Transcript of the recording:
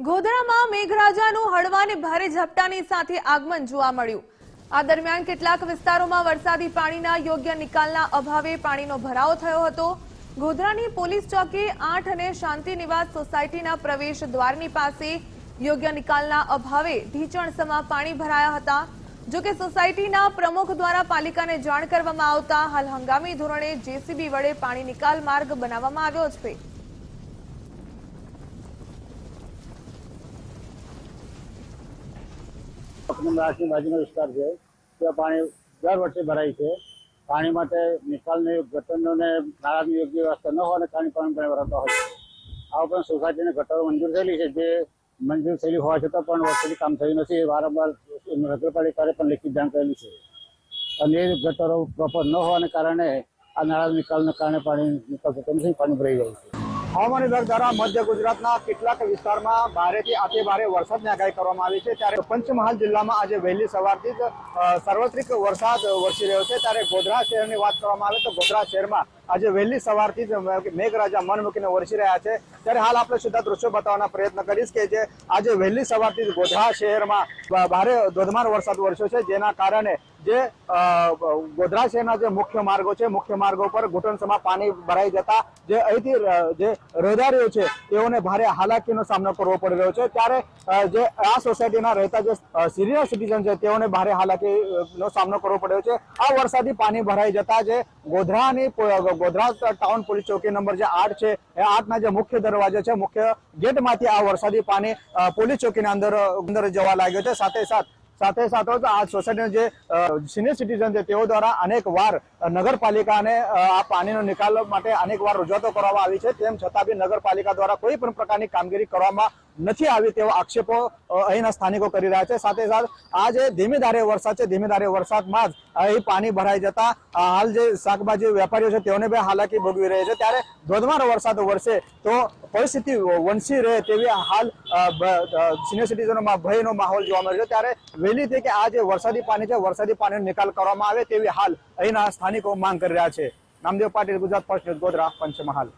ગોધરામાં મેઘરાજાનું હળવા અને ભારે ઝાપટાની સાથે આગમન જોવા મળ્યું। આ દરમિયાન કેટલાક વિસ્તારોમાં વરસાદી પાણીના યોગ્ય નિકાલના અભાવે પાણીનો ભરાવો થયો હતો। ગોધરાની પોલીસ ચોકી 8 અને શાંતિ નિવાસ સોસાયટીના પ્રવેશ દ્વારની પાસે યોગ્ય નિકાલના અભાવે ઢીચણસમાં પાણી ભરાયા હતા। જો કે સોસાયટીના પ્રમુખ દ્વારા પાલિકાને જાણ કરવામાં આવતા હાલ હંગામી ધોરણે જેસીબી વડે પાણી નિકાલ માર્ગ બનાવવામાં આવ્યો છે। રાશિ બાજુનો વિસ્તાર છે ત્યાં પાણી દર વર્ષે ભરાય છે। પાણી માટે નિકાલની ગટરને નાળાની યોગ્ય વ્યવસ્થા ન હોવાને કારણે પાણી ભરાતા હોય છે। આ ઉપરાંત સોસાયટીને ગટરો મંજૂર થયેલી છે, જે મંજૂર થયેલી હોવા છતાં પણ વર્ષોથી કામ થયું નથી। વારંવાર નગરપાલિકાએ પણ લેખિત જાણ કરેલી છે અને એ ગટરો પ્રોપર ન હોવાને કારણે આ નાળા નિકાલના કારણે પાણી નિકાલ થતો નથી, પાણી ભરાઈ જાય છે। હવામાન વિભાગ દ્વારા મધ્ય ગુજરાતના કેટલાક વિસ્તારમાં ભારેથી અતિ ભારે વરસાદની આગાહી કરવામાં આવી છે। ત્યારે પંચમહાલ જિલ્લામાં આજે વહેલી સવારથી જ સાર્વત્રિક વરસાદ વરસી રહ્યો છે। ત્યારે ગોધરા શહેરની વાત કરવામાં આવે તો ગોધરા શહેરમાં આજે વહેલી સવારથી જ મેઘરાજા મન મૂકીને વરસી રહ્યા છે। ત્યારે હાલ આપણે સીધા દ્રશ્યો બતાવવાના પ્રયત્ન કરીશ કે જે આજે વહેલી સવારથી જ ગોધરા શહેરમાં ભારે ધોધમાર વરસાદ વરસ્યો છે, જેના કારણે જે ગોધરા શહેરના જે મુખ્ય માર્ગો છે, મુખ્ય માર્ગો પર ઘૂંટણસમાં પાણી ભરાઈ જતા જે અહીંથી જે રહેદારીઓ છે તેઓને ભારે હાલાકીનો સામનો કરવો પડી રહ્યો છે। ત્યારે જે આ સોસાયટીના રહેતા જે સિનિયર સિટીઝન છે તેઓને ભારે હાલાકીનો સામનો કરવો પડ્યો છે। આ વરસાદી પાણી ભરાઈ જતા જે ગોધરા ટાઉન પોલીસ ચોકી નંબર જે 8 છે એ 8ના જે મુખ્ય દરવાજો છે, મુખ્ય ગેટમાંથી આ વરસાદી પાણી પોલીસ ચોકીના અંદર જવા લાગ્યો છે। સાથે સાથે આ સોસાયટીના જે સિનિયર સિટીઝન છે તેઓ દ્વારા અનેક વાર નગરપાલિકાને આ પાણીનો નિકાલ માટે અનેક વાર રજૂઆતો કરવામાં આવી છે, તેમ છતાં બી નગરપાલિકા દ્વારા કોઈ પણ પ્રકારની કામગીરી કરવામાં નથી આવી તેવા આક્ષેપો અહીંના સ્થાનિકો કરી રહ્યા છે। સાથે આ જે ધીમી ધારે વરસાદ છે, ધીમી ધારે વરસાદમાં જ અહીં પાણી ભરાઈ જતા હાલ જે શાકભાજી વેપારીઓ છે તેઓને બી હાલાકી ભોગવી રહી છે। ત્યારે ધોધમાર વરસાદ વરસે તો પરિસ્થિતિ વંશી રહે તેવી હાલ સિનિયર સિટીઝનોમાં ભયનો માહોલ જોવા મળ્યો છે। ત્યારે વહેલી થઈ કે આ જે વરસાદી પાણી છે, વરસાદી પાણીનો નિકાલ કરવામાં આવે તેવી હાલ અહીંના સ્થાનિકો માંગ કરી રહ્યા છે। Namdev Patil, Gujarat first news, Godhra, Panchmahal.